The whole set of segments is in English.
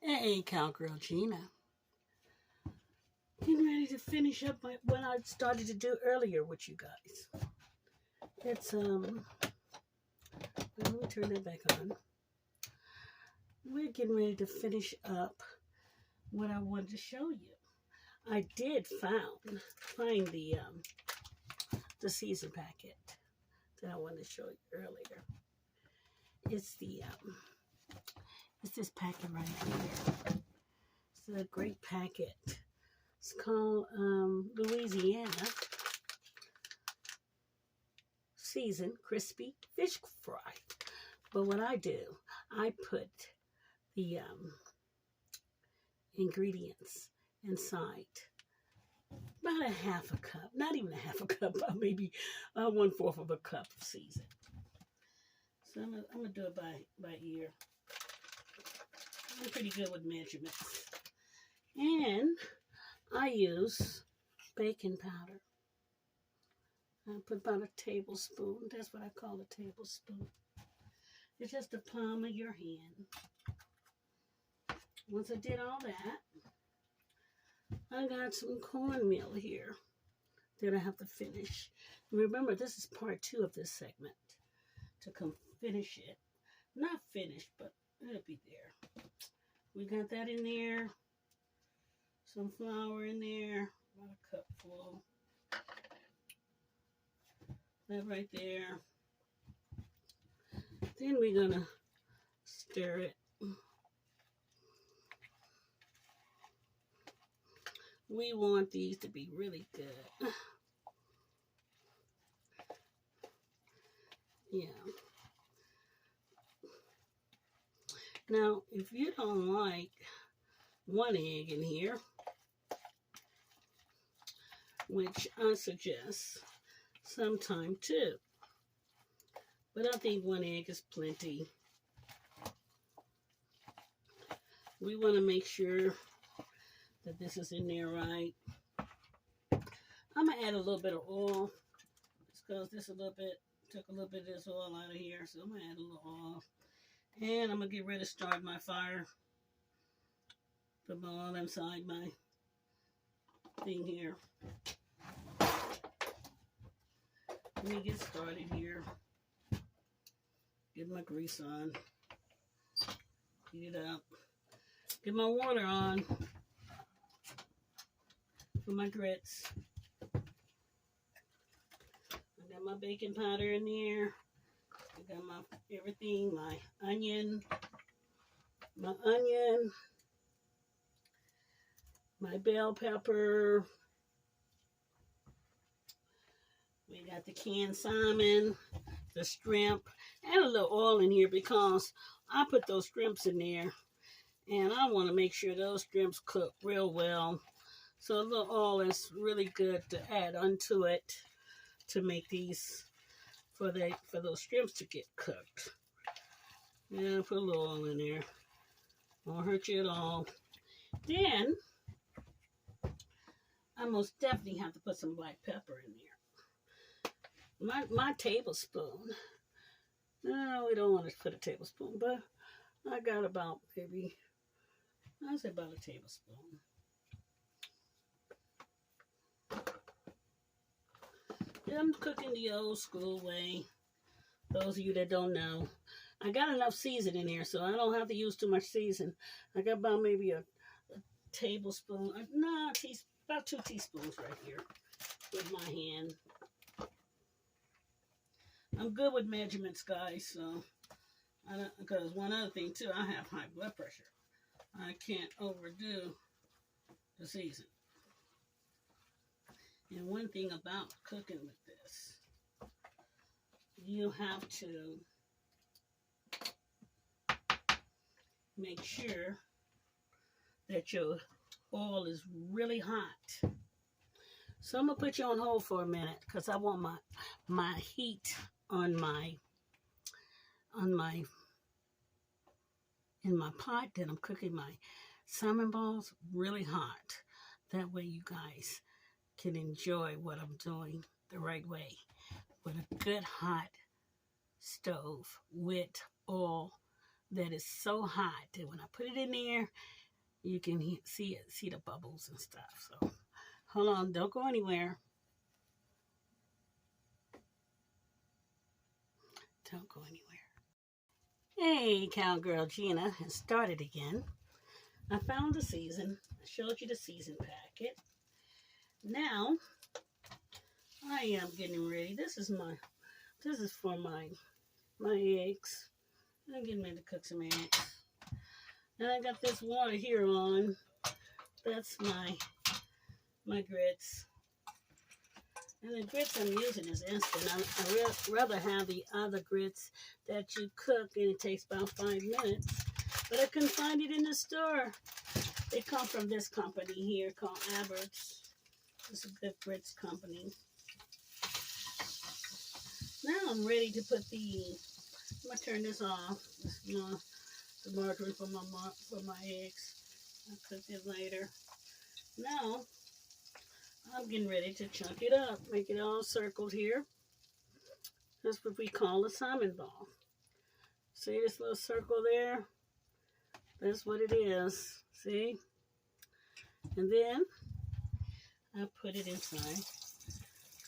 Hey, Cowgirl Gina. Getting ready to finish up what I started to do earlier with you guys. It's, let me turn that back on. We're getting ready to finish up what I wanted to show you. I did find the season packet that I wanted to show you earlier. It's this packet right here. It's a great packet. It's called Louisiana Seasoned Crispy Fish Fry. But what I do, I put the ingredients inside about a half a cup, not even a half a cup, maybe 1/4 of a cup of season. So I'm gonna do it by ear. I'm pretty good with measurements. And I use baking powder. I put about a tablespoon. That's what I call a tablespoon. It's just the palm of your hand. Once I did all that, I got some cornmeal here that I have to finish. Remember, this is part 2 of this segment. To come finish it. Not finished, but it'll be there. We got that in there. Some flour in there. About a cup full. That right there. Then we're going to stir it. We want these to be really good. Yeah. Now, if you don't like 1 egg in here, which I suggest sometime 2, but I think 1 egg is plenty. We want to make sure that this is in there right. I'm going to add a little bit of oil. Because this took a little bit of this oil out of here. So I'm going to add a little oil. And I'm going to get ready to start my fire. Put my oil inside my thing here. Let me get started here. Get my grease on. Heat it up. Get my water on. For my grits. I got my baking powder in there. I got my everything, my onion, my bell pepper. We got the canned salmon, the Strimp, and a little oil in here because I put those shrimps in there and I want to make sure those shrimps cook real well. So a little oil is really good to add onto it to make these for those shrimps to get cooked. Yeah, put a little oil in there. Won't hurt you at all. Then I most definitely have to put some black pepper in there. My tablespoon. No, we don't want to put a tablespoon, but I got about maybe, I'd say about a tablespoon. I'm cooking the old school way. Those of you that don't know, I got enough season in here, so I don't have to use too much season. I got about maybe a tablespoon, about 2 teaspoons right here with my hand. I'm good with measurements, guys, so because one other thing too, I have high blood pressure. I can't overdo the season. And one thing about cooking with this, you have to make sure that your oil is really hot. So I'm going to put you on hold for a minute because I want my heat in my pot that I'm cooking my salmon balls really hot. That way you guys can enjoy what I'm doing the right way with a good hot stove with oil that is so hot that when I put it in there, you can see the bubbles and stuff. So hold on, don't go anywhere. Don't go anywhere. Hey, Cowgirl Gina has started again. I found the season. I showed you the season packet. Now I am getting ready. This is for my eggs. I'm getting ready to cook some eggs. And I got this water here on. That's my grits. And the grits I'm using is instant. I rather have the other grits that you cook and it takes about 5 minutes. But I couldn't find it in the store. They come from this company here called Albert's. It's a good grits company. Now I'm ready to put I'm going to turn this off. This is the margarine for my eggs. I'll cook it later. Now I'm getting ready to chunk it up. Make it all circled here. That's what we call a salmon ball. See this little circle there? That's what it is. See? And then I put it inside.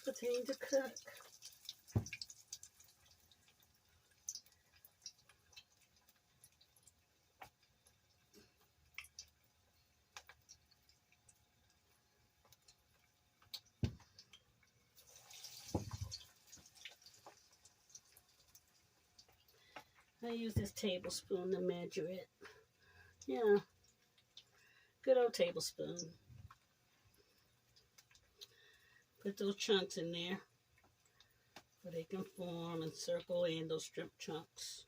Continue to cook. I use this tablespoon to measure it. Yeah, good old tablespoon. Put those chunks in there so they can form and circle in those shrimp chunks.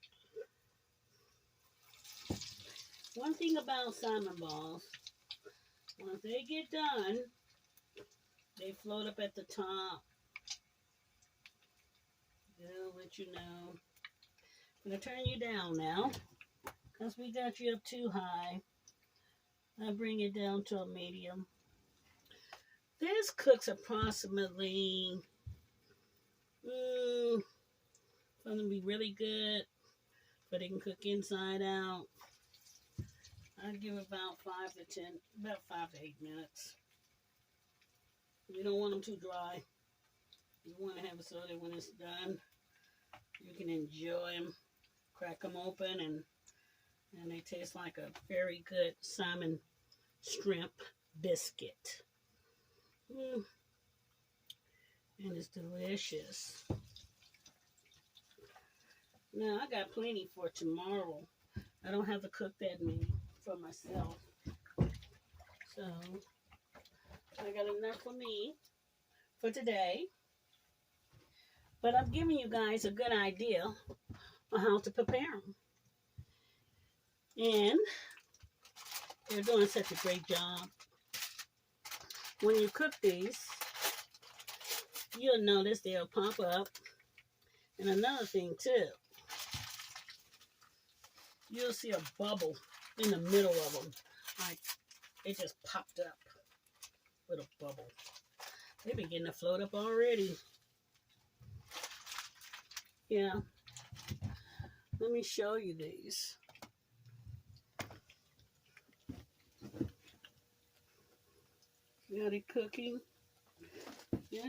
One thing about salmon balls, once they get done, they float up at the top. They'll let you know. I'm going to turn you down now because we got you up too high. I'll bring it down to a medium. This cooks approximately, going to be really good, but it can cook inside out. I'll give it about 5 to 8 minutes. You don't want them too dry. You want to have it so that when it's done, you can enjoy them. Crack them open, and they taste like a very good salmon shrimp biscuit. And it's delicious. Now, I got plenty for tomorrow. I don't have to cook that many for myself. So, I got enough for me for today. But I'm giving you guys a good idea on how to prepare them. And they're doing such a great job. When you cook these, you'll notice they'll pop up. And another thing too, you'll see a bubble in the middle of them. Like it just popped up with a bubble. They're beginning to float up already. Yeah. Let me show you these. Got it cooking. Yeah.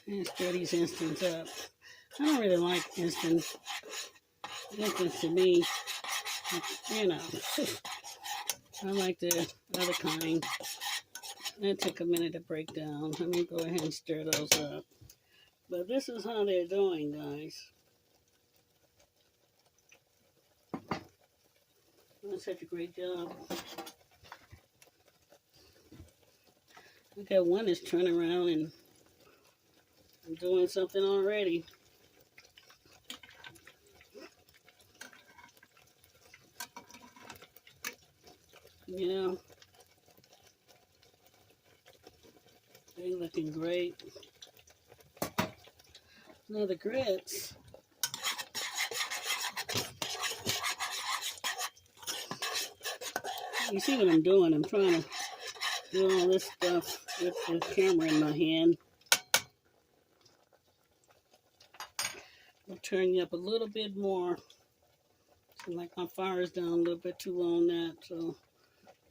And stir these instants up. I don't really like instants. Instants to me, you know. I like the other kind. That took a minute to break down. Let me go ahead and stir those up. But this is how they're doing, guys. Doing such a great job. I got one that's turning around and I'm doing something already. Yeah. They're looking great. Now the grits. You see what I'm doing? I'm trying to do all this stuff with the camera in my hand. turning up a little bit more. So like my fire is down a little bit too low on that, so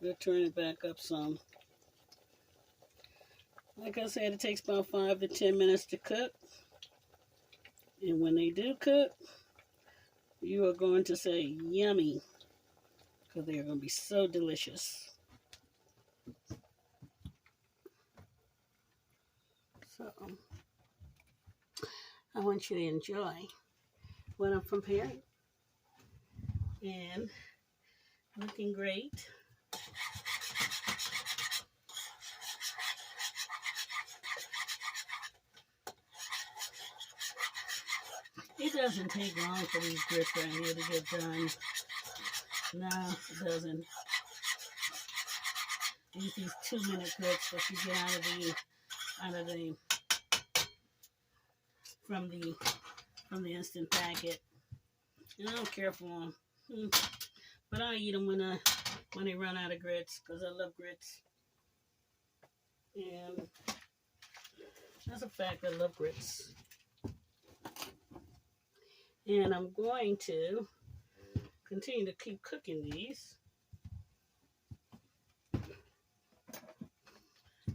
we'll turn it back up some. Like I said, it takes about 5 to 10 minutes to cook. And when they do cook, you are going to say yummy, because they are going to be so delicious. So, I want you to enjoy what I'm preparing. And looking great. It doesn't take long for these grits right here to get done. No, it doesn't. These 2-minute grits that you get from the instant packet. And I don't care for them, but I eat them when they run out of grits, because I love grits. And that's a fact, I love grits. And I'm going to continue to keep cooking these.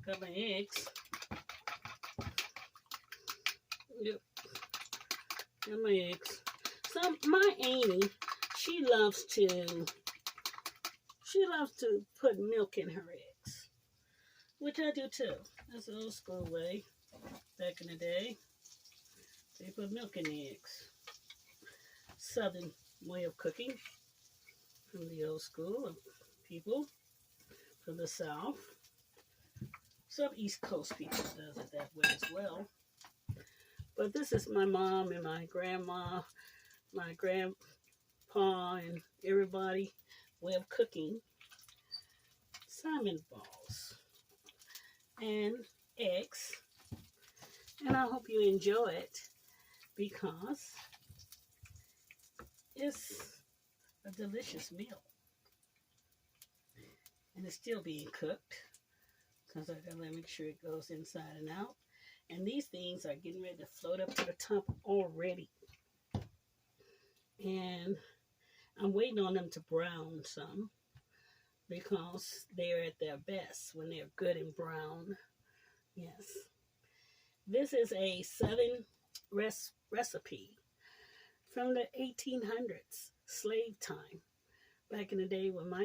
Got my eggs. Yep. Got my eggs. So my Amy, she loves to put milk in her eggs, which I do too. That's the old school way. Back in the day, they put milk in the eggs. Southern way of cooking from the old school of people from the South. Some East Coast people does it that way as well. But this is my mom and my grandma, my grandpa, and everybody way of cooking salmon balls and eggs. And I hope you enjoy it, because it's a delicious meal. And it's still being cooked, because I gotta make sure it goes inside and out. And these things are getting ready to float up to the top already. And I'm waiting on them to brown some, because they're at their best when they're good and brown. Yes. This is a Southern recipe from the 1800s, slave time. Back in the day when my